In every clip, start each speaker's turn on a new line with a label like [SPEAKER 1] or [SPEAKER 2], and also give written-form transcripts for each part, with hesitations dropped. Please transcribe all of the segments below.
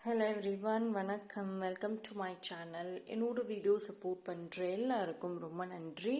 [SPEAKER 1] Hello everyone, வணக்கம். Welcome to my channel. என்னோட video support பண்ணுற எல்லாருக்கும் ரொம்ப நன்றி.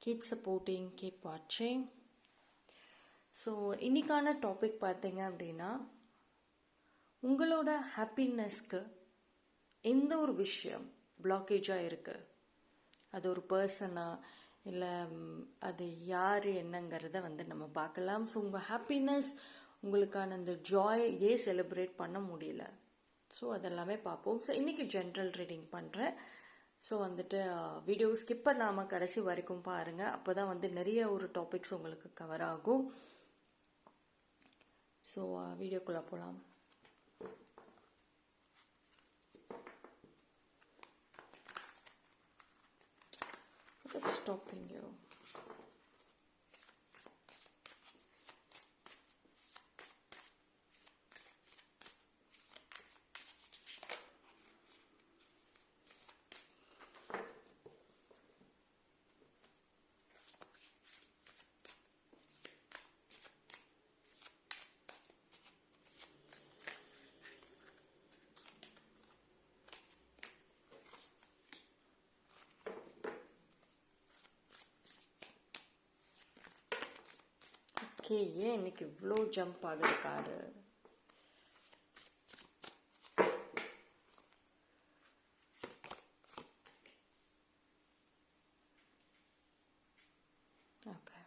[SPEAKER 1] கீப் சப்போர்ட்டிங், கீப் வாட்சிங். ஸோ இன்னைக்கான டாபிக் பார்த்தீங்க அப்படின்னா, உங்களோட ஹாப்பினஸ்க்கு எந்த ஒரு விஷயம் பிளாக்கேஜாக இருக்குது, அது ஒரு பர்சனா இல்லை அது யார் என்னங்கிறத நம்ம பார்க்கலாம். ஸோ உங்கள் ஹாப்பினஸ், உங்களுக்கான அந்த ஜாய் ஏன் செலிப்ரேட் பண்ண முடியல, ஸோ அதெல்லாமே பார்ப்போம். ஸோ இன்றைக்கி ஜென்ரல் ரீடிங் பண்ணுறேன். ஸோ வீடியோ ஸ்கிப் பண்ணாமல் கடைசி வரைக்கும் பாருங்கள். அப்போ தான் நிறைய ஒரு டாபிக்ஸ் உங்களுக்கு கவர் ஆகும். ஸோ வீடியோக்குள்ளே போகலாம். Stopping you. ஓகே, ஏன் இன்னைக்கு இவ்வளோ ஜம்ப் ஆகுது card? Okay,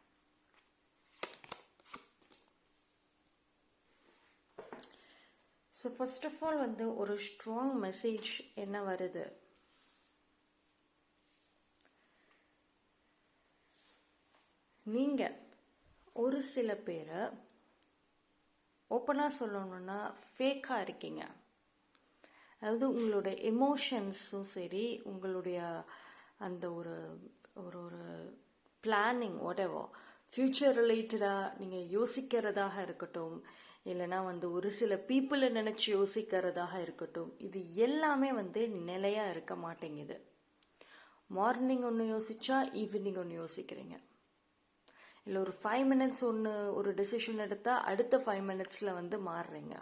[SPEAKER 1] so first of all ஒரு ஸ்ட்ராங் மெசேஜ் என்ன வருது, நீங்கள் ஒரு சில பேரை ஓப்பனாக சொல்லணும்னா ஃபேக்காக இருக்கீங்க. அதாவது உங்களோட எமோஷன்ஸும் சரி, உங்களுடைய அந்த ஒரு ஒரு ஒரு பிளானிங், வாட்எவர் ஃப்யூச்சர் ரிலேட்டடாக நீங்கள் யோசிக்கிறதாக இருக்கட்டும், இல்லைனா ஒரு சில பீப்புளை நினச்சி யோசிக்கிறதாக இருக்கட்டும், இது எல்லாமே நிலையாக இருக்க மாட்டேங்குது. மார்னிங் ஒன்று யோசிச்சா ஈவினிங் ஒன்று யோசிக்கிறீங்க, இல்லை ஒரு 5 minutes ஒரு டெசிஷன் எடுத்தால் அடுத்த 5 minutesல மாறுறீங்க.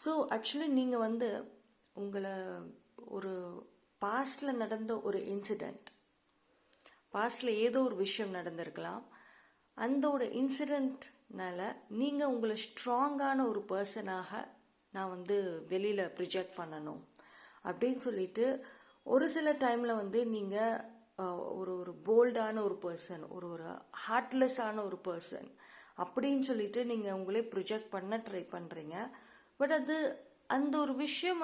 [SPEAKER 1] ஸோ ஆக்சுவலி நீங்கள் உங்களை ஒரு பாஸ்டில் நடந்த ஒரு இன்சிடெண்ட், பாஸ்டில் ஏதோ ஒரு விஷயம் நடந்திருக்கலாம், அந்த ஒரு இன்சிடெண்ட்னால நீங்கள் உங்களை ஸ்ட்ராங்கான ஒரு பர்சனாக நான் வெளியில் ப்ரிஜெக்ட் பண்ணணும் அப்படின்னு சொல்லிட்டு ஒரு சில டைமில் நீங்கள் ஒரு ஒரு போல்டான ஒரு பர்சன், ஒரு ஒரு ஹார்ட்லெஸ்ஸான ஒரு பர்சன் அப்படின்னு சொல்லிட்டு நீங்கள் உங்களே ப்ரொஜெக்ட் பண்ண ட்ரை பண்ணுறீங்க. பட் அந்த ஒரு விஷயம்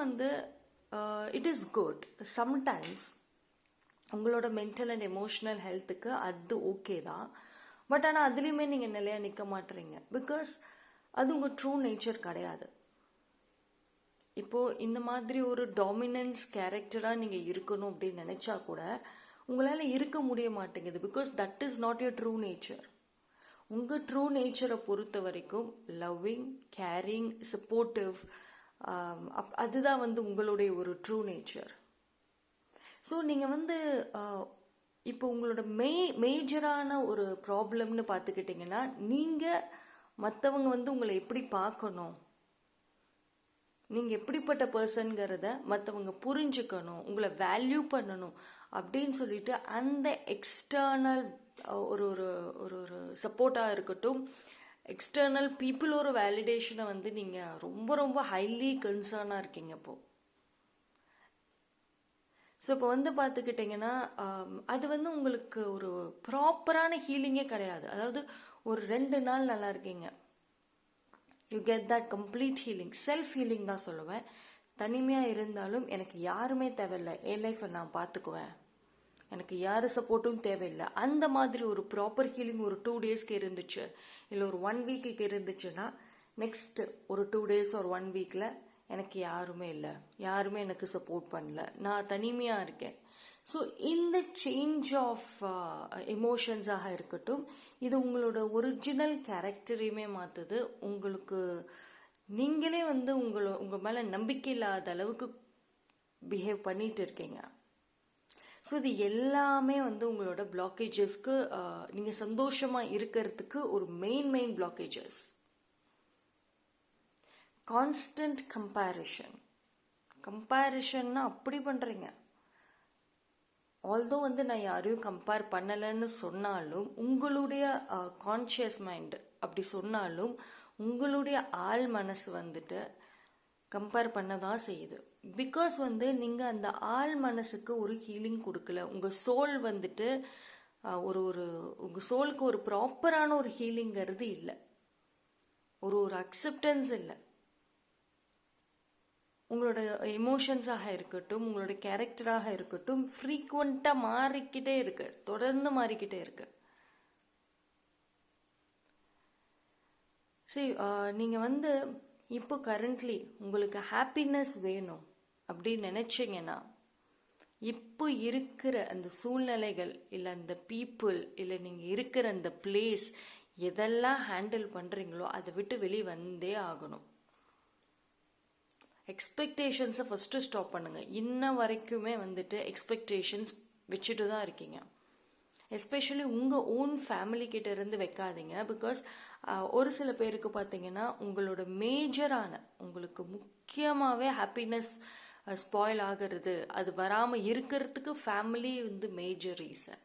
[SPEAKER 1] இட் இஸ் குட். சம்டைம்ஸ் உங்களோட மென்டல் அண்ட் எமோஷ்னல் ஹெல்த்துக்கு அது ஓகே தான். பட் ஆனால் அதுலேயுமே நீங்கள் நிலையாக நிற்க மாட்டுறீங்க. பிகாஸ் அது உங்கள் ட்ரூ நேச்சர் கிடையாது. இப்போது இந்த மாதிரி ஒரு டாமினன்ஸ் கேரக்டராக நீங்கள் இருக்கணும் அப்படின்னு நினச்சா கூட உங்களால் இருக்க முடிய மாட்டேங்குது. Because that is not your true nature. உங்கள் ட்ரூ நேச்சரை பொறுத்த வரைக்கும் லவ்விங், கேரிங், சப்போர்ட்டிவ், அதுதான் உங்களுடைய ஒரு ட்ரூ நேச்சர். ஸோ நீங்கள் இப்போ உங்களோட மேஜரான ஒரு ப்ராப்ளம்னு பார்த்துக்கிட்டிங்கன்னா, நீங்கள் மற்றவங்க உங்களை எப்படி பார்க்கணும், நீங்கள் எப்படிப்பட்ட பர்சன்கிறத மற்றவங்க புரிஞ்சுக்கணும், உங்களை வேல்யூ பண்ணணும் அப்படின்னு சொல்லிட்டு அந்த எக்ஸ்டர்னல் ஒரு ஒரு ஒரு ஒரு சப்போர்ட்டாக இருக்கட்டும், எக்ஸ்டர்னல் பீப்புளோட வேலிடேஷனை நீங்கள் ரொம்ப ரொம்ப ஹைலி கன்சர்னாக இருக்கீங்க இப்போது. ஸோ இப்போ பார்த்துக்கிட்டிங்கன்னா அது உங்களுக்கு ஒரு ப்ராப்பரான ஹீலிங்கே கிடையாது. அதாவது ஒரு 2 நாள் நல்லா இருக்கீங்க, you get that complete healing. Self healing தான் சொல்லுவேன். தனிமையாக இருந்தாலும் எனக்கு யாருமே தேவையில்லை, என் லைஃப்பை நான் பார்த்துக்குவேன், எனக்கு யார் சப்போர்ட்டும் தேவையில்லை, அந்த மாதிரி ஒரு ப்ராப்பர் ஹீலிங் ஒரு 2 daysக்கு இருந்துச்சு, இல்லை ஒரு 1 weekக்கு இருந்துச்சுன்னா, நெக்ஸ்ட் ஒரு 2 days ஒரு 1 weekல எனக்கு யாருமே இல்லை, யாருமே எனக்கு சப்போர்ட் பண்ணல, நான் தனிமையாக இருக்கேன். ஸோ இந்த சேஞ்ச் ஆஃப் எமோஷன்ஸாக இருக்கட்டும், இது உங்களோட ஒரிஜினல் கேரக்டரையுமே மாற்றுது. உங்களுக்கு நீங்களே உங்கள் மேலே நம்பிக்கை இல்லாத அளவுக்கு பிஹேவ் பண்ணிட்டு இருக்கீங்க. ஸோ இது எல்லாமே உங்களோட பிளாக்கேஜஸ்க்கு, நீங்கள் சந்தோஷமாக இருக்கிறதுக்கு ஒரு மெயின் பிளாக்கேஜஸ். கான்ஸ்டன்ட் கம்பேரிஷன்னா அப்படி பண்ணுறீங்க. ஆல்தோ நான் யாரையும் கம்பேர் பண்ணலைன்னு சொன்னாலும், உங்களுடைய கான்ஷியஸ் மைண்டு அப்படி சொன்னாலும், உங்களுடைய ஆள் மனசு கம்பேர் பண்ண தான் செய்யுது. பிகாஸ் நீங்கள் அந்த ஆள் மனசுக்கு ஒரு ஹீலிங் கொடுக்கல. உங்கள் சோல் உங்கள் சோலுக்கு ஒரு ப்ராப்பரான ஒரு ஹீலிங்கிறது இல்லை, ஒரு அக்செப்டன்ஸ் இல்லை. உங்களோட எமோஷன்ஸாக இருக்கட்டும், உங்களோட கேரக்டராக இருக்கட்டும், ஃப்ரீக்வெண்ட்டாக மாறிக்கிட்டே இருக்கு, தொடர்ந்து மாறிக்கிட்டே இருக்கு. சரி, நீங்கள் இப்போ கரண்ட்லி உங்களுக்கு ஹாப்பினஸ் வேணும் அப்படின்னு நினைச்சீங்கன்னா, இப்போ இருக்கிற அந்த சூழ்நிலைகள் இல்லை அந்த பீப்புள் இல்லை நீங்கள் இருக்கிற அந்த பிளேஸ் எதெல்லாம் ஹேண்டில் பண்ணுறீங்களோ அதை விட்டு வெளியே வந்தே ஆகணும். எக்ஸ்பெக்டேஷன்ஸை ஃபஸ்ட்டு ஸ்டாப் பண்ணுங்க. இன்ன வரைக்குமே எக்ஸ்பெக்டேஷன்ஸ் வச்சுட்டு தான் இருக்கீங்க. எஸ்பெஷலி உங்கள் ஓன் ஃபேமிலி கிட்ட இருந்து வைக்காதீங்க. பிகாஸ் ஒரு சில பேருக்கு பார்த்தீங்கன்னா உங்களோட மேஜரான, உங்களுக்கு முக்கியமாகவே ஹாப்பினஸ் ஸ்பாயில் ஆகிறது, அது வராமல் இருக்கிறதுக்கு ஃபேமிலி மேஜர் ரீசன்.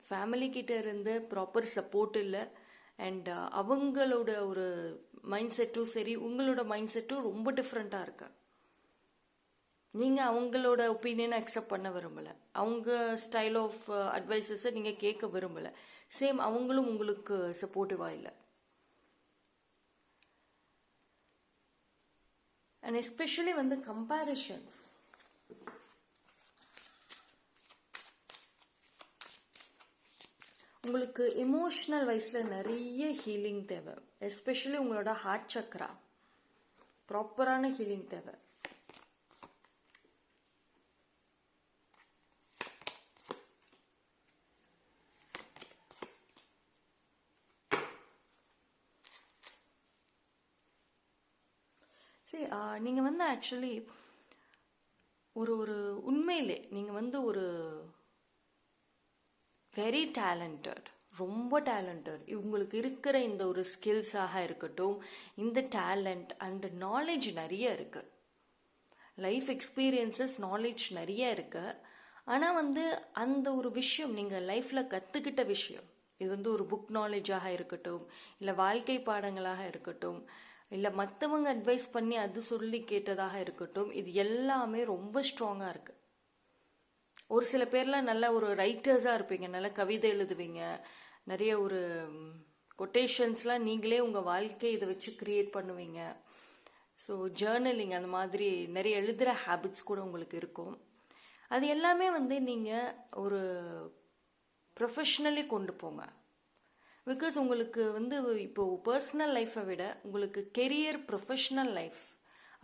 [SPEAKER 1] ஃபேமிலி கிட்ட இருந்து ப்ராப்பர் சப்போர்ட் இல்லை. அண்ட் அவங்களோட ஒரு மைண்ட் செட்டும் சரி, உங்களோட மைண்ட் செட்டும் ரொம்ப டிஃப்ரெண்ட்டாக இருக்கு. நீங்கள் அவங்களோட ஒப்பீனியனை அக்செப்ட் பண்ண விரும்பலை, அவங்க ஸ்டைல் ஆஃப் அட்வைசஸை நீங்கள் கேட்க விரும்பலை. சேம் அவங்களும் உங்களுக்கு சப்போர்ட்டிவாக இல்லை. And especially comparisons. உங்களுக்கு எமோஷ்னல் வைஸில் நிறைய ஹீலிங் தேவை. எஸ்பெஷலி உங்களோட ஹார்ட் சக்ரா ப்ராப்பரான ஹீலிங் தேவை. சரி, நீங்கள் ஆக்சுவலி ஒரு உண்மையிலே நீங்கள் ஒரு வெரி டேலண்டட், ரொம்ப டேலண்டட். உங்களுக்கு இருக்கிற இந்த ஒரு ஸ்கில்ஸாக இருக்கட்டும், இந்த டேலண்ட் அண்ட் நாலேஜ் நிறைய இருக்குது, லைஃப் எக்ஸ்பீரியன்சஸ் நாலேஜ் நிறைய இருக்குது. ஆனால் அந்த ஒரு விஷயம் நீங்கள் லைஃப்பில் கற்றுக்கிட்ட விஷயம், இது ஒரு புக் நாலேஜாக இருக்கட்டும், இல்லை வாழ்க்கை பாடங்களாக இருக்கட்டும், இல்லை மற்றவங்க அட்வைஸ் பண்ணி அது சொல்லி கேட்டதாக இருக்கட்டும், இது எல்லாமே ரொம்ப ஸ்ட்ராங்காக இருக்குது. ஒரு சில பேர்லாம் நல்ல ஒரு ரைட்டர்ஸாக இருப்பீங்க, நல்ல கவிதை எழுதுவீங்க, நிறைய ஒரு கொட்டேஷன்ஸ்லாம் நீங்களே உங்கள் வாழ்க்கை இதை வச்சு க்ரியேட் பண்ணுவீங்க. ஸோ ஜேர்னலிங் அந்த மாதிரி நிறைய எழுதுகிற ஹேபிட்ஸ் கூட உங்களுக்கு இருக்கும். அது எல்லாமே நீங்கள் ஒரு ப்ரொஃபஷ்னலி கொண்டு போங்க. பிகாஸ் உங்களுக்கு இப்போது பர்சனல் லைஃப்பை விட உங்களுக்கு கெரியர், ப்ரொஃபஷ்னல் லைஃப்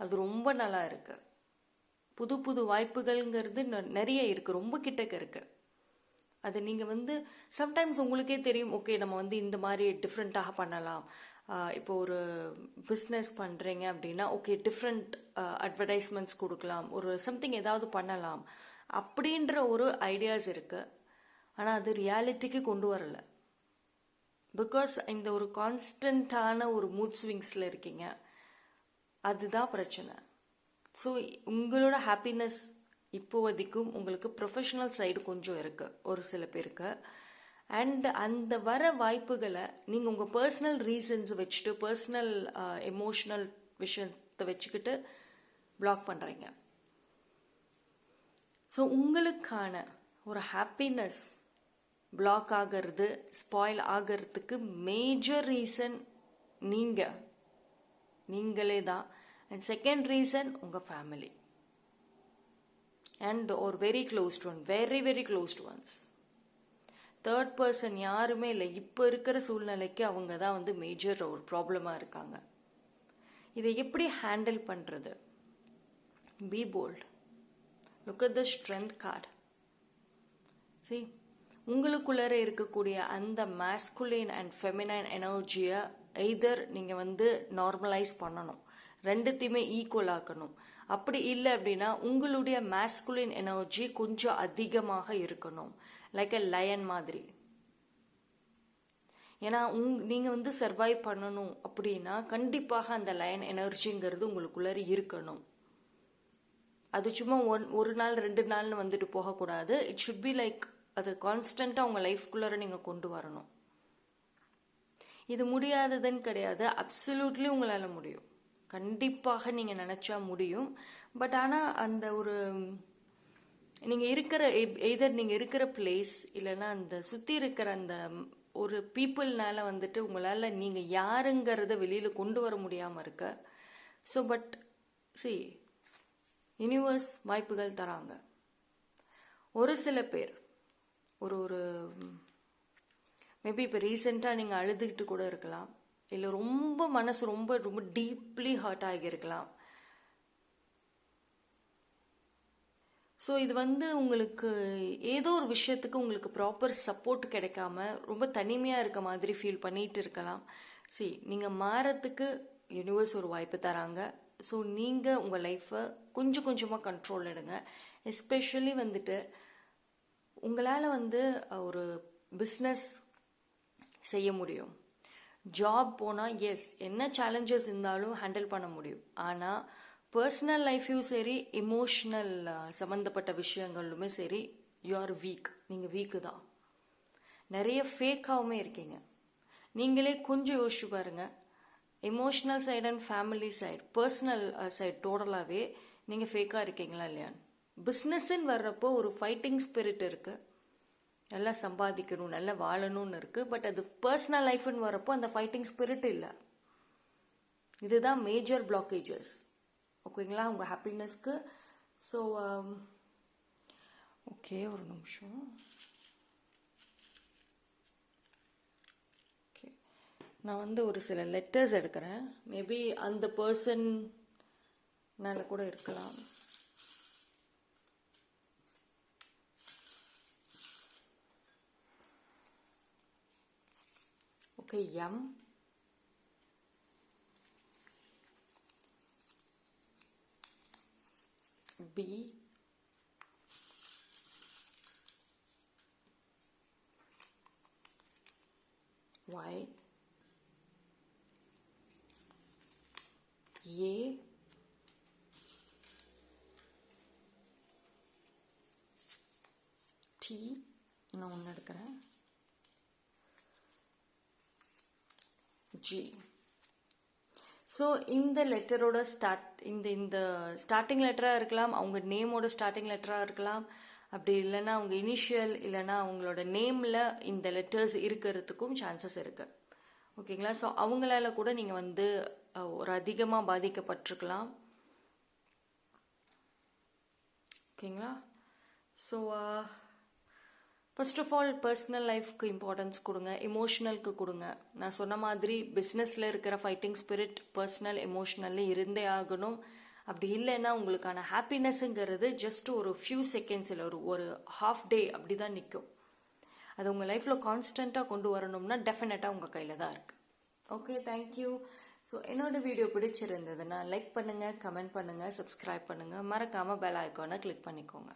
[SPEAKER 1] அது ரொம்ப நல்லா இருக்குது. புது புது வாய்ப்புகள்ங்கிறது நிறைய இருக்குது, ரொம்ப கிட்டக்க இருக்குது. அது நீங்கள் சம்டைம்ஸ் உங்களுக்கே தெரியும், ஓகே நம்ம இந்த மாதிரி டிஃப்ரெண்ட்டாக பண்ணலாம். இப்போ ஒரு பிஸ்னஸ் பண்ணுறீங்க அப்படின்னா, ஓகே டிஃப்ரெண்ட் அட்வர்டைஸ்மெண்ட்ஸ் கொடுக்கலாம், ஒரு சம்திங் ஏதாவது பண்ணலாம் அப்படின்ற ஒரு ஐடியாஸ் இருக்குது. ஆனால் அது ரியாலிட்டிக்கு கொண்டு வரலை. பிகாஸ் இந்த ஒரு கான்ஸ்டண்ட்டான ஒரு மூட் ஸ்விங்ஸில் இருக்கீங்க, அதுதான் பிரச்சனை. ஸோ உங்களோட ஹாப்பினஸ் இப்போதைக்கும் உங்களுக்கு ப்ரொஃபஷனல் சைடு கொஞ்சம் இருக்குது ஒரு சில பேருக்கு. அண்ட் அந்த வர வாய்ப்புகளை நீங்கள் உங்கள் பர்சனல் ரீசன்ஸ் வச்சுட்டு, பர்சனல் எமோஷ்னல் விஷயத்தை வச்சுக்கிட்டு பிளாக் பண்ணுறீங்க. ஸோ உங்களுக்கான ஒரு ஹாப்பினஸ் பிளாக் ஆகிறது, ஸ்பாயில் ஆகிறதுக்கு மேஜர் ரீசன் நீங்களே தான். அண்ட் செகண்ட் ரீசன் உங்கள் ஃபேமிலி அண்ட் ஒரு very closed one, very very closed once. Third person யாருமே இல்லை. இப்போ இருக்கிற சூழ்நிலைக்கு அவங்க தான் மேஜர் ஒரு ப்ராப்ளமாக இருக்காங்க. இதை எப்படி ஹேண்டில் பண்ணுறது? B bolt. Look at the strength card. See, உங்களுக்குள்ளே இருக்கக்கூடிய அந்த மாஸ்குலின் அண்ட் ஃபெமினைன் எனர்ஜியை எய்தர் நீங்கள் நார்மலைஸ் பண்ணணும், ரெண்டுத்தையுமே ஈக்குவல் ஆக்கணும். அப்படி இல்லை அப்படின்னா உங்களுடைய மாஸ்குலின் எனர்ஜி கொஞ்சம் அதிகமாக இருக்கணும், லைக் அ லயன் மாதிரி. ஏன்னா நீங்கள் வந்து சர்வைவ் பண்ணணும் அப்படின்னா கண்டிப்பாக அந்த லயன் எனர்ஜிங்கிறது உங்களுக்குள்ளே இருக்கணும். அது சும்மா ஒரு நாள் 2 நாள்னு வந்துட்டு போகக்கூடாது. இட் ஷுட் பி லைக் அது கான்ஸ்டண்ட்டாக உங்கள் லைஃப்குள்ளார நீங்கள் கொண்டு வரணும். இது முடியாததுன்னு கிடையாது, அப்சல்யூட்லி உங்களால் முடியும். கண்டிப்பாக நீங்கள் நினச்சா முடியும். பட் ஆனால் அந்த ஒரு நீங்கள் இருக்கிற எய்தர் நீங்கள் இருக்கிற பிளேஸ் இல்லைன்னா அந்த சுற்றி இருக்கிற அந்த ஒரு பீப்புள்னால வந்துட்டு உங்களால் நீங்கள் யாருங்கிறத வெளியில் கொண்டு வர முடியாமல் இருக்க. ஸோ பட் சி யூனிவர்ஸ் வாய்ப்புகள் தராங்க. ஒரு சில பேர் ஒரு மேபி இப்போ ரீசெண்டாக நீங்கள் அழுதுகிட்டு கூட இருக்கலாம், இல்லை ரொம்ப மனசு ரொம்ப ரொம்ப டீப்லி ஹர்ட் ஆகியிருக்கலாம். ஸோ இது வந்து உங்களுக்கு ஏதோ ஒரு விஷயத்துக்கு உங்களுக்கு ப்ராப்பர் சப்போர்ட் கிடைக்காம ரொம்ப தனிமையாக இருக்க மாதிரி ஃபீல் பண்ணிட்டு இருக்கலாம். நீங்கள் மாறத்துக்கு யூனிவர்ஸ் ஒரு வாய்ப்பு தராங்க. ஸோ நீங்கள் உங்கள் லைஃப்பை கொஞ்சம் கொஞ்சமாக கண்ட்ரோல் எடுங்க. எஸ்பெஷலி வந்துட்டு உங்களால் வந்து ஒரு பிஸ்னஸ் செய்ய முடியும். ஜாப் போனால் எஸ் என்ன சேலஞ்சஸ் இருந்தாலும் ஹேண்டில் பண்ண முடியும். ஆனால் பர்சனல் லைஃப்லையும் சரி, எமோஷ்னல் சம்மந்தப்பட்ட விஷயங்களுமே சரி, யூ ஆர் வீக். நீங்கள் வீக்கு தான். நிறைய ஃபேக்காகவுமே இருக்கீங்க. நீங்களே கொஞ்சம் யோசிச்சு பாருங்கள். Emotional side and family side, personal side டோட்டலாகவே நீங்கள் ஃபேக்காக இருக்கீங்களா இல்லையான்னு. பிஸ்னஸ்ன்னு வர்றப்போ ஒரு ஃபைட்டிங் ஸ்பிரிட் இருக்குது, நல்லா சம்பாதிக்கணும், நல்லா வாழணும்னு இருக்குது. பட் அது பர்சனல் லைஃப்னு வரப்போ அந்த ஃபைட்டிங் ஸ்பிரிட் இல்லை. இதுதான் மேஜர் பிளாக்கேஜஸ். ஓகேங்களா உங்கள் ஹாப்பினஸ்க்கு. ஸோ ஓகே, ஒரு நிமிஷம். ஓகே, நான் வந்து ஒரு சில லெட்டர்ஸ் எடுக்கிறேன். மேபி அந்த பர்சன்னால கூட இருக்கலாம். Okay, M B Y A T நான் ஒன்று எடுக்கிறேன், G. ஸோ இந்த லெட்டரோட இந்த ஸ்டார்டிங் லெட்டராக இருக்கலாம், அவங்க நேமோட ஸ்டார்டிங் லெட்டராக இருக்கலாம், அப்படி இல்லைன்னா அவங்க இனிஷியல் இல்லைன்னா அவங்களோட நேமில் இந்த லெட்டர்ஸ் இருக்கிறதுக்கும் சான்சஸ் இருக்குது. ஓகேங்களா. ஸோ அவங்களால கூட நீங்கள் வந்து ஒரு அதிகமாக பாதிக்கப்பட்டிருக்கலாம். ஓகேங்களா. So first of all personal லைஃப்க்கு இம்பார்ட்டன்ஸ் கொடுங்க, எமோஷ்னலுக்கு கொடுங்க. நான் சொன்ன மாதிரி பிஸ்னஸில் இருக்கிற ஃபைட்டிங் ஸ்பிரிட் பர்சனல் எமோஷ்னல்லி இருந்தே ஆகணும். அப்படி இல்லைன்னா உங்களுக்கான ஹாப்பினஸ்ங்கிறது ஜஸ்ட் ஒரு ஃபியூ செகண்ட்ஸ் இல்லை ஒரு ஹாஃப் டே அப்படி தான் நிற்கும். அது உங்கள் லைஃப்பில் கான்ஸ்டண்ட்டாக கொண்டு வரணும்னா டெஃபினட்டாக உங்கள் கையில் தான் இருக்குது. Okay, thank you. ஸோ என்னோடய வீடியோ பிடிச்சிருந்ததுன்னா லைக் பண்ணுங்கள், கமெண்ட் பண்ணுங்கள், சப்ஸ்கிரைப் பண்ணுங்கள், மறக்காமல் பெல் ஐக்கானை கிளிக் பண்ணிக்கோங்க.